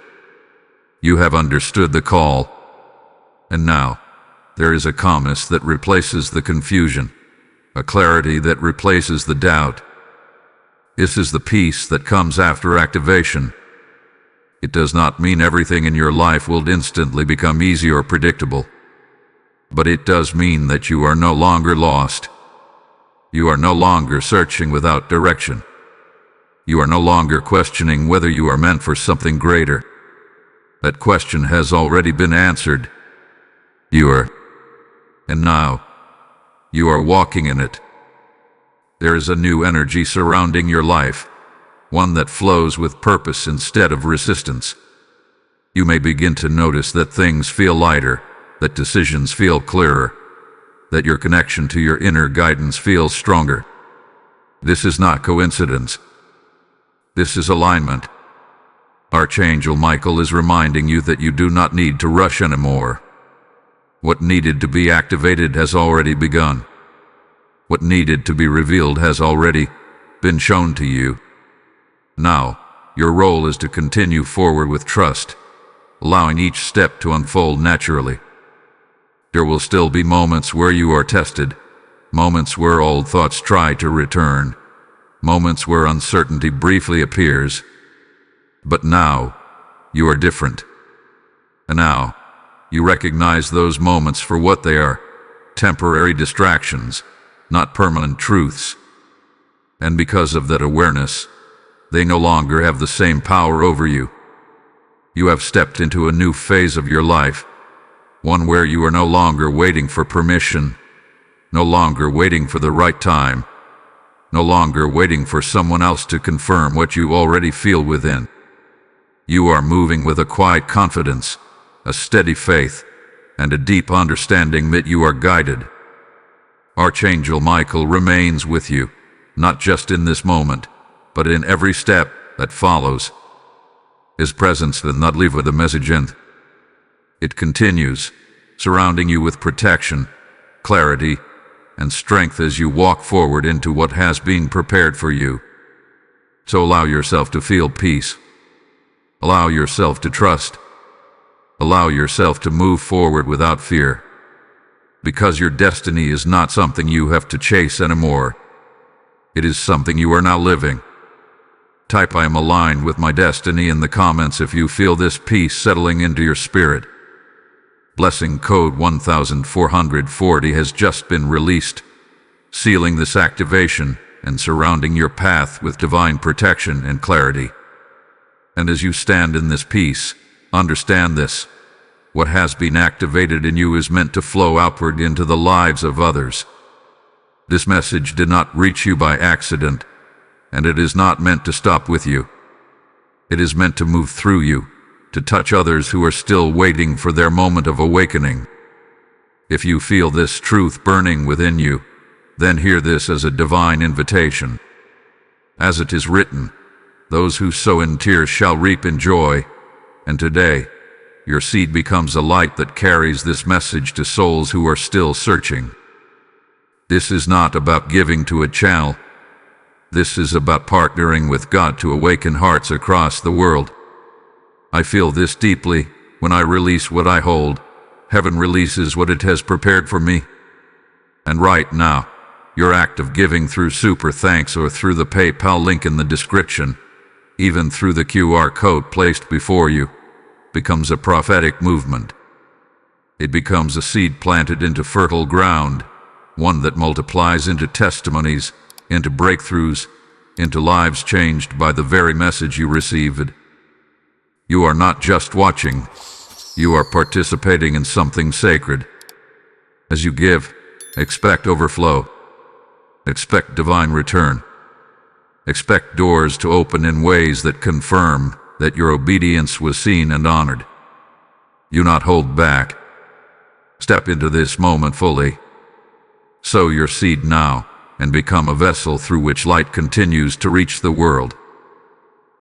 You have understood the call. And now, there is a calmness that replaces the confusion, a clarity that replaces the doubt. This is the peace that comes after activation. It does not mean everything in your life will instantly become easy or predictable, but it does mean that you are no longer lost. You are no longer searching without direction. You are no longer questioning whether you are meant for something greater. That question has already been answered. You are. And now, you are walking in it. There is a new energy surrounding your life, one that flows with purpose instead of resistance. You may begin to notice that things feel lighter, that decisions feel clearer, that your connection to your inner guidance feels stronger. This is not coincidence. This is alignment. Archangel Michael is reminding you that you do not need to rush anymore. What needed to be activated has already begun. What needed to be revealed has already been shown to you. Now, your role is to continue forward with trust, allowing each step to unfold naturally. There will still be moments where you are tested, moments where old thoughts try to return, moments where uncertainty briefly appears. But now, you are different. And now, you recognize those moments for what they are, temporary distractions, not permanent truths. And because of that awareness, they no longer have the same power over you. You have stepped into a new phase of your life, one where you are no longer waiting for permission, no longer waiting for the right time, no longer waiting for someone else to confirm what you already feel within. You are moving with a quiet confidence, a steady faith, and a deep understanding that you are guided. Archangel Michael remains with you, not just in this moment, but in every step that follows. His presence does not leave with a message in. It continues, surrounding you with protection, clarity, and strength as you walk forward into what has been prepared for you. So allow yourself to feel peace. Allow yourself to trust. Allow yourself to move forward without fear. Because your destiny is not something you have to chase anymore. It is something you are now living. Type "I am aligned with my destiny" in the comments if you feel this peace settling into your spirit. Blessing code 1440 has just been released, sealing this activation and surrounding your path with divine protection and clarity. And as you stand in this peace, understand this: what has been activated in you is meant to flow outward into the lives of others. This message did not reach you by accident, and it is not meant to stop with you. It is meant to move through you, to touch others who are still waiting for their moment of awakening. If you feel this truth burning within you, then hear this as a divine invitation. As it is written, "Those who sow in tears shall reap in joy," and today, your seed becomes a light that carries this message to souls who are still searching. This is not about giving to a channel. This is about partnering with God to awaken hearts across the world. I feel this deeply. When I release what I hold, heaven releases what it has prepared for me. And right now, your act of giving through Super Thanks or through the PayPal link in the description, even through the QR code placed before you, becomes a prophetic movement. It becomes a seed planted into fertile ground, one that multiplies into testimonies, into breakthroughs, into lives changed by the very message you received. You are not just watching, you are participating in something sacred. As you give, expect overflow. Expect divine return. Expect doors to open in ways that confirm that your obedience was seen and honored. Do not hold back. Step into this moment fully. Sow your seed now and become a vessel through which light continues to reach the world.